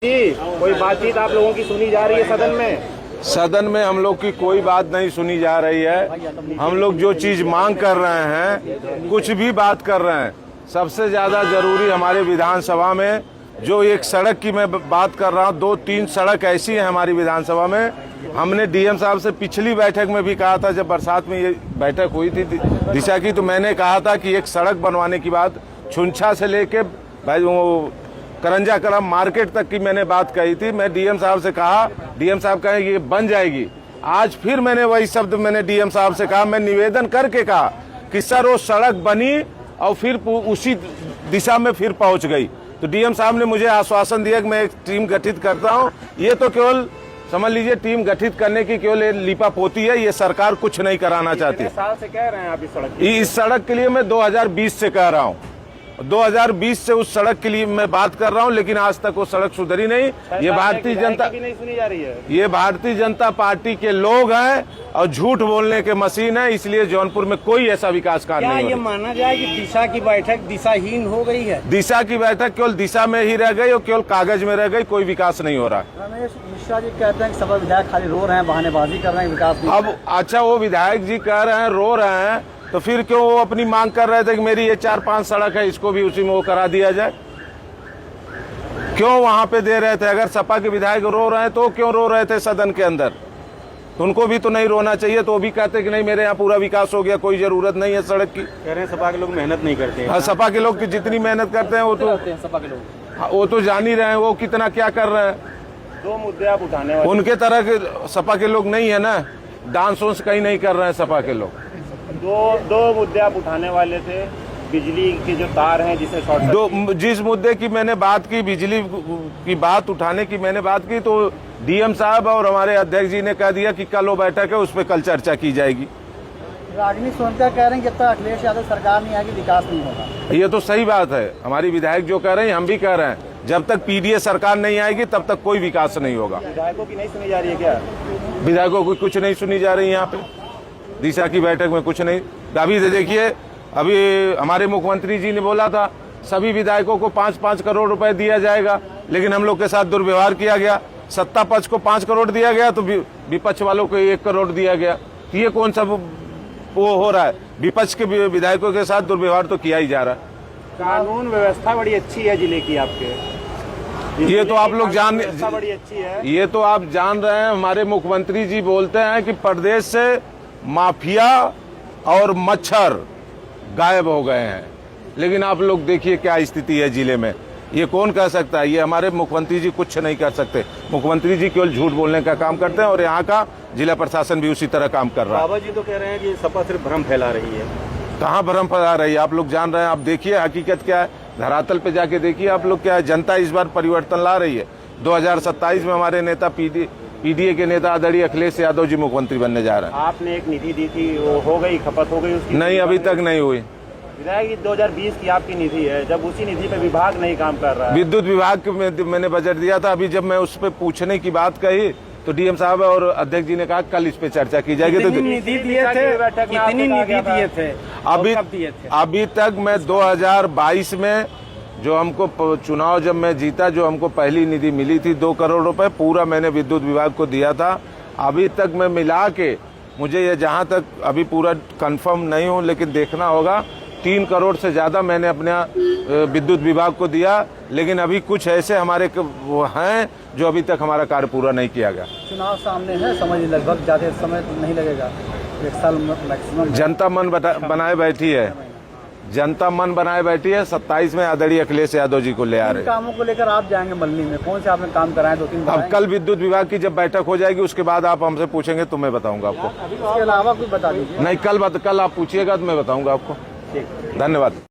जी, कोई बातचीत आप लोगों की सुनी जा रही है सदन में? सदन में हम लोग की कोई बात नहीं सुनी जा रही है। हम लोग जो चीज मांग कर रहे हैं, कुछ भी बात कर रहे हैं, सबसे ज्यादा जरूरी हमारे विधानसभा में जो एक सड़क की मैं बात कर रहा हूँ, 2-3 सड़क ऐसी है हमारी विधानसभा में। हमने डीएम साहब से पिछली बैठक में भी कहा था, जब बरसात में ये बैठक हुई थी दिशा की, तो मैंने कहा था कि एक सड़क बनवाने की बात छुंछा से लेके भाई वो करंजा कलम मार्केट तक की मैंने बात कही थी। मैं डीएम साहब से कहा, डीएम साहब कहे ये बन जाएगी। आज फिर मैंने वही शब्द मैंने डीएम साहब से कहा, मैं निवेदन करके कहा कि सर वो सड़क बनी और फिर उसी दिशा में फिर पहुंच गई। तो डीएम साहब ने मुझे आश्वासन दिया कि मैं एक टीम गठित करता हूं। ये तो केवल समझ लीजिए टीम गठित करने की केवल लिपापोती है, ये सरकार कुछ नहीं कराना चाहती। साल से कह रहे हैं आप इस सड़क के लिए मैं 2020 से कह रहा हूँ, 2020 से उस सड़क के लिए मैं बात कर रहा हूं, लेकिन आज तक वो सड़क सुधरी नहीं। ये भारतीय जनता भी नहीं सुनी जा रही है। ये भारतीय जनता पार्टी के लोग हैं और झूठ बोलने के मशीन है, इसलिए जौनपुर में कोई ऐसा विकास कार्य नहीं हो रहा। ये माना जाए कि दिशा की बैठक दिशाहीन हो गई है? दिशा की बैठक केवल दिशा में ही रह गई और केवल कागज में रह गई, कोई विकास नहीं हो रहा। रमेश मिश्रा जी कहते हैं कि सभी विधायक खाली रो रहे हैं, बहानेबाजी कर रहे हैं, विकास नहीं। अब अच्छा, वो विधायक जी कह रहे हैं, रो रहे हैं, तो फिर क्यों वो अपनी मांग कर रहे थे कि मेरी ये 4-5 सड़क है, इसको भी उसी में वो करा दिया जाए? क्यों वहां पे दे रहे थे? अगर सपा के विधायक रो रहे हैं तो क्यों रो रहे थे सदन के अंदर? तो उनको भी तो नहीं रोना चाहिए। तो वो भी कहते कि नहीं मेरे यहाँ पूरा विकास हो गया, कोई जरूरत नहीं है सड़क की। कह रहे हैं सपा के लोग मेहनत नहीं करते हैं। हाँ, सपा के लोग की जितनी मेहनत करते हैं वो तो सपा के लोग, हाँ, वो तो जान ही रहे हैं वो कितना क्या कर रहे हैं। 2 मुद्दे आप उठाने वाले, उनके तरह के सपा के लोग नहीं है ना, डांस वांस कहीं नहीं कर रहे हैं सपा के लोग। दो मुद्दे आप उठाने वाले थे, बिजली के जो तार हैं जिसे शॉर्ट जिस मुद्दे की मैंने बात की, बिजली की बात उठाने की मैंने बात की, तो डीएम साहब और हमारे अध्यक्ष जी ने कह दिया कि कल वो बैठक है, उस पर कल चर्चा की जाएगी। रागिनी सोनकर कह रहे हैं कि जब तक अखिलेश यादव सरकार नहीं आएगी विकास नहीं होगा। ये तो सही बात है, हमारी विधायक जो कह रहे हैं हम भी कह रहे हैं, जब तक पीडीए सरकार नहीं आएगी तब तक कोई विकास नहीं होगा। विधायकों की नहीं सुनी जा रही है क्या? विधायकों की कुछ नहीं सुनी जा रही है यहाँ पे, दिशा की बैठक में कुछ नहीं। अभी देखिए, अभी हमारे मुख्यमंत्री जी ने बोला था सभी विधायकों को 5-5 करोड़ रुपए दिया जाएगा, लेकिन हम लोग के साथ दुर्व्यवहार किया गया। सत्ता पक्ष को 5 करोड़ दिया गया तो विपक्ष वालों को 1 करोड़ दिया गया। ये कौन सा वो हो रहा है? विपक्ष के विधायकों के साथ दुर्व्यवहार तो किया ही जा रहा है। कानून व्यवस्था बड़ी अच्छी है जिले की आपके, ये तो आप लोग जान, बड़ी अच्छी है, ये तो आप जान रहे हैं। हमारे मुख्यमंत्री जी बोलते हैं कि प्रदेश से माफिया और मच्छर गायब हो गए हैं, लेकिन आप लोग देखिए क्या स्थिति है जिले में। ये कौन कह सकता है? ये हमारे मुख्यमंत्री जी कुछ नहीं कर सकते। मुख्यमंत्री जी केवल झूठ बोलने का काम करते हैं और यहाँ का जिला प्रशासन भी उसी तरह काम कर रहा है। बाबा जी तो कह रहे हैं कि सपा सिर्फ भ्रम फैला रही है। कहाँ भ्रम फैला रही है? आप लोग जान रहे हैं। आप देखिए हकीकत क्या है, धरातल पे जाके देखिए आप लोग क्या है। जनता इस बार परिवर्तन ला रही है। 2027 में हमारे नेता पीडीए के नेता आदरणीय अखिलेश यादव जी मुख्यमंत्री बनने जा रहे हैं। आपने एक निधि दी थी, वो हो गई, खपत हो गई उसकी? नहीं, अभी तक नहीं हुई। विधायक 2020 की आपकी निधि है, जब उसी निधि पे विभाग नहीं काम कर रहा है। विद्युत विभाग में मैंने बजट दिया था। अभी जब मैं उस पर पूछने की बात कही तो डीएम साहब और अध्यक्ष जी ने कहा कल इस पे चर्चा की जाएगी। तो निधि दिए थे, कितनी निधि दिए थे? अभी तक मैं 2022 में जो हमको चुनाव जब मैं जीता, जो हमको पहली निधि मिली थी 2 करोड़ रुपए, पूरा मैंने विद्युत विभाग को दिया था। अभी तक मैं मिला के, मुझे ये जहां तक अभी पूरा कंफर्म नहीं हूं, लेकिन देखना होगा, 3 करोड़ से ज्यादा मैंने अपने विद्युत विभाग को दिया। लेकिन अभी कुछ ऐसे हमारे वो हैं जो अभी तक हमारा कार्य पूरा नहीं किया गया। चुनाव सामने है, समझ लगभग ज्यादा समय तो नहीं लगेगा, 1 साल मैक्सिमम। जनता मन बनाए बैठी है, जनता मन बनाए बैठी है। 27 में आदरणीय अखिलेश यादव जी को ले आ रहे हैं। कामों को लेकर आप जाएंगे मल्ली में, कौन से आपने काम कराए? 2-3 अब कल विद्युत विभाग की जब बैठक हो जाएगी उसके बाद आप हमसे पूछेंगे तो मैं बताऊंगा आपको। इसके अलावा कुछ बता दीजिए। नहीं, कल आप पूछिएगा तो मैं बताऊंगा आपको। धन्यवाद।